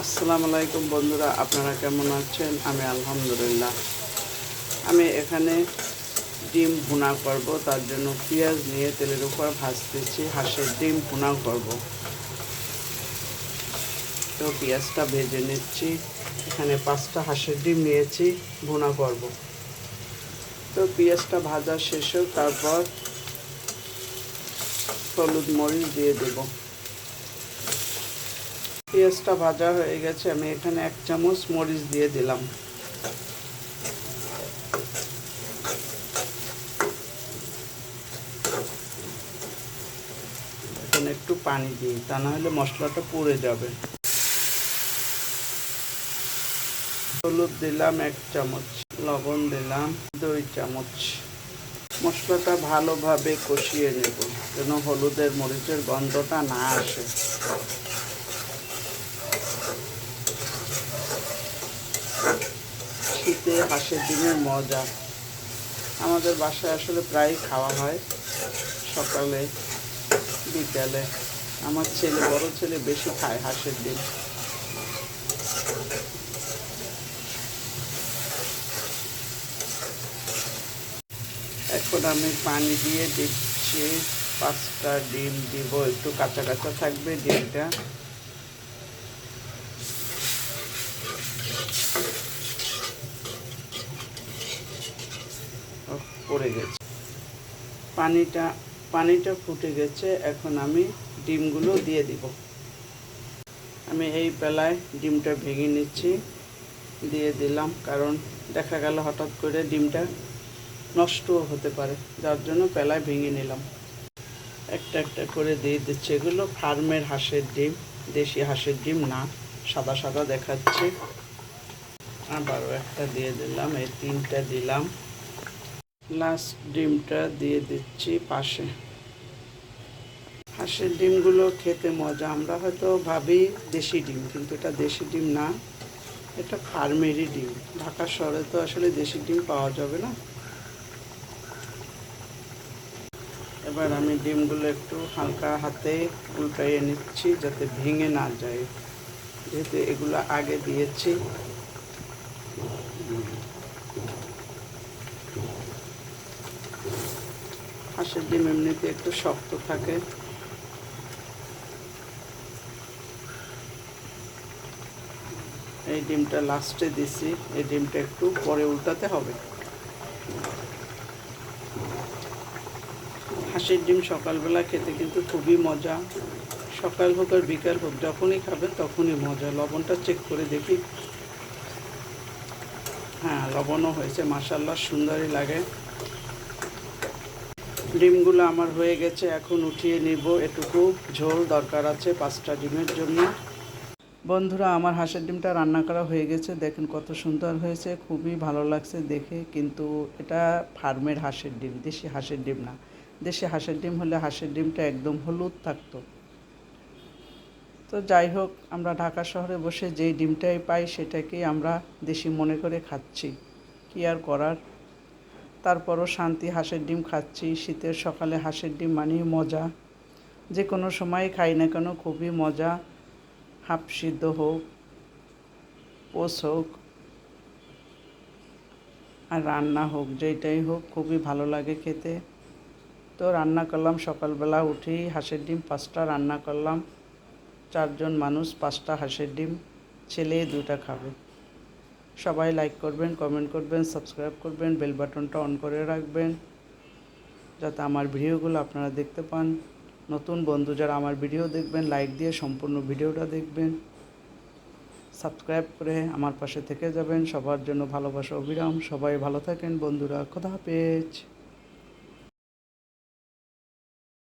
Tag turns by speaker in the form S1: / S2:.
S1: আসসালামু আলাইকুম বন্ধুরা, আপনারা কেমন আছেন? আমি আলহামদুলিল্লাহ। আমি এখানে ডিম ভুনা করব, তার জন্য পেঁয়াজ নিয়ে তেলের উপর ভাজতেছি। হাঁসের ডিম ভুনা করব, তো পেঁয়াজটা ভেজে নিচ্ছি। এখানে 5টা হাঁসের ডিম নিয়েছি, ভুনা করব। তো পেঁয়াজটা ভাজা শেষ হোক, তারপর হলুদ মরিচ দিয়ে দেব। পেঁয়াজটা ভাজা হয়ে গেছে, আমি এখানে 1 চামচ মরিচ দিয়ে দিলাম। এখন একটু পানি দিই, তা না হলে মশলাটা পুড়ে যাবে। হলুদ দিলাম 1 চামচ, লবণ দিলাম 2 চামচ। মশলাটা ভালোভাবে কষিয়ে নেব, যেন হলুদের মরিচের গন্ধটা না আসে। শীতে হাঁসের ডিমের মজা আমাদের বাসায় আসলে প্রায় খাওয়া হয়, সকালে বিকালে। আমার বড় ছেলে বেশি খায় হাঁসের ডিম। এখন আমি পানি দিয়ে দিচ্ছি। 5টা ডিম দিব, একটু কাঁচা কাঁচা থাকবে ডিমটা। পড়ে গেছে পানিটা ফুটে গেছে। এখন আমি ডিমগুলো দিয়ে দিব। আমি এই বেলায় ডিমটা ভেঙে নিচ্ছি, দিয়ে দিলাম, কারণ দেখা গেল হঠাৎ করে ডিমটা নষ্টও হতে পারে, যার জন্য পেলায় ভেঙে নিলাম। একটা একটা করে দিয়ে দিচ্ছি। এগুলো ফার্মের হাঁসের ডিম, দেশি হাঁসের ডিম না, সাদা সাদা দেখাচ্ছে। আবারও একটা দিয়ে দিলাম, এই 3টা দিলাম। লাস্ট ডিমটা দিয়ে দিচ্ছি পাশে। হাঁসের ডিমগুলো খেতে মজা। আমরা হয়তো ভাবি দেশি ডিম, কিন্তু এটা দেশি ডিম না, এটা ফার্মেরই ডিম। ঢাকা শহরে তো আসলে দেশি ডিম পাওয়া যাবে না। এবার আমি ডিমগুলো একটু হালকা হাতে উল্টাইয়ে নিচ্ছি, যাতে ভেঙে না যায়, যেহেতু এগুলো আগে দিয়েছি। হাঁসের ডিম এমনিতে একটু শক্ত থাকে। এই ডিমটা লাস্টে দিছি, এই ডিমটা একটু পরে উল্টাতে হবে। হাঁসের ডিম সকালবেলা খেতে কিন্তু খুবই মজা। সকাল হোক আর বিকাল হোক, যখনই খাবেন তখনই মজা। লবণটা চেক করে দেখি। হ্যাঁ, লবণও হয়েছে, মাশাআল্লাহ, সুন্দরই লাগে। ডিমগুলো আমার হয়ে গেছে, এখন উঠিয়ে নিব। এটুকু ঝোল দরকার আছে 5টা ডিমের জন্য। বন্ধুরা, আমার হাঁসের ডিমটা রান্না করা হয়ে গেছে। দেখেন কত সুন্দর হয়েছে, খুবই ভালো লাগছে দেখে। কিন্তু এটা ফার্মের হাঁসের ডিম, দেশি হাঁসের ডিম না। দেশি হাঁসের ডিম হলে হাঁসের ডিমটা একদম হলুদ থাকতো। তো যাই হোক, আমরা ঢাকা শহরে বসে যেই ডিমটাই পাই সেটাকেই আমরা দেশি মনে করে খাচ্ছি, কি আর করার। তারপরও শান্তি, হাঁসের ডিম খাচ্ছি। শীতের সকালে হাঁসের ডিম মানেই মজা। যে কোনো সময় খাই না কেন খুবই মজা। হাফ সিদ্ধ হোক, পোস হোক, আর রান্না হোক, যেটাই হোক খুবই ভালো লাগে খেতে। তো রান্না করলাম সকালবেলা উঠেই হাঁসের ডিম 5টা রান্না করলাম। 4জন মানুষ, 5টা হাঁসের ডিম, ছেলে 2টা খাবে। সবাই লাইক করবেন, কমেন্ট করবেন, সাবস্ক্রাইব করবেন, বেল বাটনটা অন করে রাখবেন, যাতে আমার ভিডিওগুলো আপনারা দেখতে পান। নতুন বন্ধু যারা আমার ভিডিও দেখবেন, লাইক দিয়ে সম্পূর্ণ ভিডিওটা দেখবেন, সাবস্ক্রাইব করে আমার পাশে থেকে যাবেন। সবার জন্য ভালোবাসা অবিরাম। সবাই ভালো থাকেন বন্ধুরা, খোদা হাফেজ।